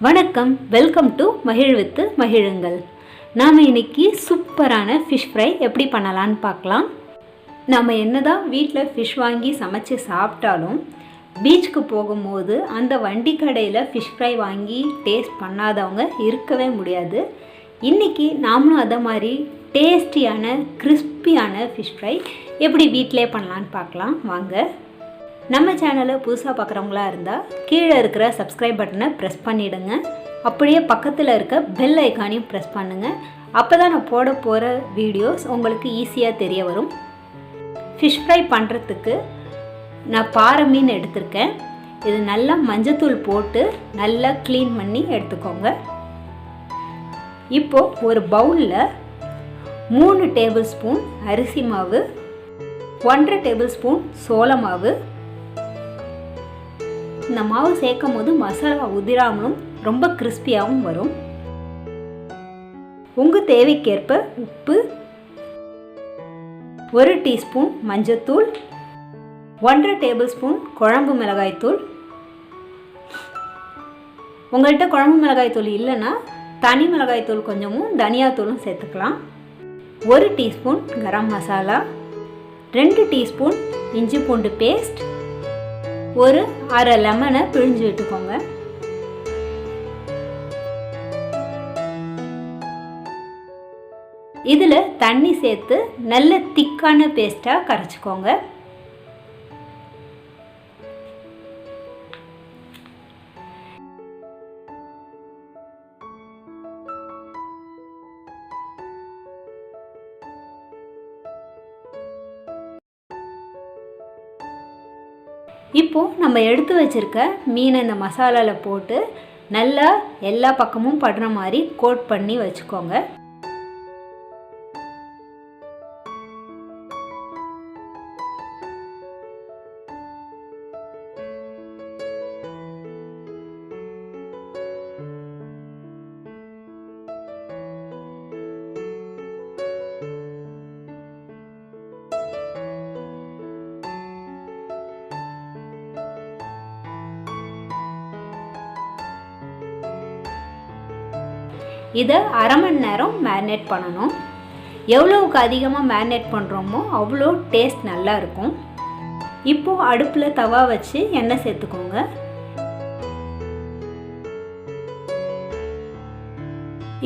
வணக்கம், welcome to மகிழ்வித்து மகிழுங்கள். நாம் இன்றைக்கி சூப்பரான ஃபிஷ் ஃப்ரை எப்படி பண்ணலான்னு பார்க்கலாம். நம்ம என்னதான் வீட்டில் ஃபிஷ் வாங்கி சமைச்சு சாப்பிட்டாலும் பீச்சுக்கு போகும்போது அந்த வண்டி கடையில் ஃபிஷ் ஃப்ரை வாங்கி டேஸ்ட் பண்ணாதவங்க இருக்கவே முடியாது. இன்றைக்கி நாமளும் அதை மாதிரி டேஸ்டியான கிறிஸ்பியான ஃபிஷ் ஃப்ரை எப்படி வீட்டிலே பண்ணலான்னு பார்க்கலாம் வாங்க. நம்ம சேனலை புதுசாக பார்க்குறவங்களா இருந்தால் கீழே இருக்கிற சப்ஸ்கிரைப் பட்டனை ப்ரெஸ் பண்ணிவிடுங்க. அப்படியே பக்கத்தில் இருக்க பெல் ஐக்கானையும் ப்ரெஸ் பண்ணுங்கள். அப்போ தான் நான் போட போகிற வீடியோஸ் உங்களுக்கு ஈஸியாக தெரிய வரும். ஃபிஷ் ஃப்ரை பண்ணுறதுக்கு நான் பாறை மீன் எடுத்திருக்கேன். இது நல்லா மஞ்சத்தூள் போட்டு நல்லா க்ளீன் பண்ணி எடுத்துக்கோங்க. இப்போது ஒரு பவுலில் 3 டேபிள் ஸ்பூன் அரிசி மாவு, 1.5 டேபிள் ஸ்பூன் சோள மாவு. இந்த மாவு சேர்க்கும் போது மசாலா உதிராமலும் ரொம்ப கிறிஸ்பியாகவும் வரும். உங்கள் தேவைக்கேற்ப உப்பு, 1 டீஸ்பூன் மஞ்சத்தூள், 1.5 டேபிள் ஸ்பூன் குழம்பு மிளகாய்த்தூள். உங்கள்கிட்ட குழம்பு மிளகாய்த்தூள் இல்லைன்னா தனி மிளகாய்த்தூள் கொஞ்சமும் தனியாத்தூளும் சேர்த்துக்கலாம். 1 டீஸ்பூன் கரம் மசாலா, 2 டீஸ்பூன் இஞ்சி பூண்டு பேஸ்ட், ஒரு அரை லெமனை பிழிஞ்சு விட்டுக்கோங்க. இதில் தண்ணி சேர்த்து நல்ல திக்கான பேஸ்ட்டாக கரைச்சிக்கோங்க. இப்போது நம்ம எடுத்து வச்சுருக்க மீனை இந்த மசாலாவில் போட்டு நல்லா எல்லா பக்கமும் படுற மாதிரி கோட் பண்ணி வச்சுக்கோங்க. இதை அரை மணி நேரம் மேரினேட் பண்ணணும். எவ்வளோவுக்கு அதிகமாக மேரினேட் பண்ணுறோமோ அவ்வளோ டேஸ்ட் நல்லா இருக்கும். இப்போது அடுப்பில் தவா வச்சு எண்ணெய் சேர்த்துக்கோங்க.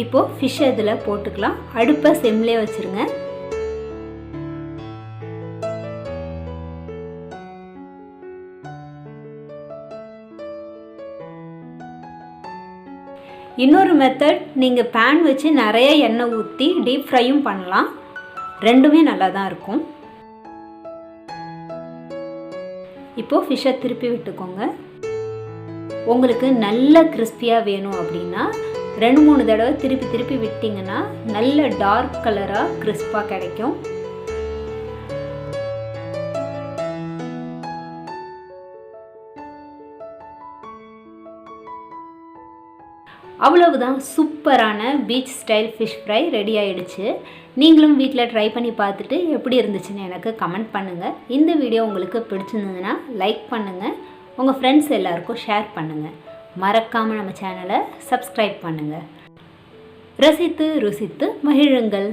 இப்போது ஃபிஷ் இதில் போட்டுக்கலாம். அடுப்பை சிம்லேயே வச்சுருங்க. இன்னொரு மெத்தட், நீங்கள் பேன் வச்சு நிறைய எண்ணெய் ஊற்றி டீப் ஃப்ரையும் பண்ணலாம். ரெண்டுமே நல்லா தான் இருக்கும். இப்போது ஃபிஷ்ஷை திருப்பி விட்டுக்கோங்க. உங்களுக்கு நல்ல கிறிஸ்பியாக வேணும் அப்படின்னா 2-3 தடவை திருப்பி திருப்பி விட்டிங்கன்னா நல்ல டார்க் கலராக கிறிஸ்பாக கிடைக்கும். அவ்வளவுதான், சூப்பரான beach style fish fry ready ஆகிடுச்சு. நீங்களும் வீட்டில் ட்ரை பண்ணி பார்த்துட்டு எப்படி இருந்துச்சுன்னு எனக்கு கமெண்ட் பண்ணுங்கள். இந்த வீடியோ உங்களுக்கு பிடிச்சிருந்ததுன்னா லைக் பண்ணுங்கள், உங்கள் ஃப்ரெண்ட்ஸ் எல்லாருக்கும் ஷேர் பண்ணுங்கள். மறக்காமல் நம்ம சேனலை சப்ஸ்கிரைப் பண்ணுங்கள். ரசித்து ருசித்து மகிழுங்கள்.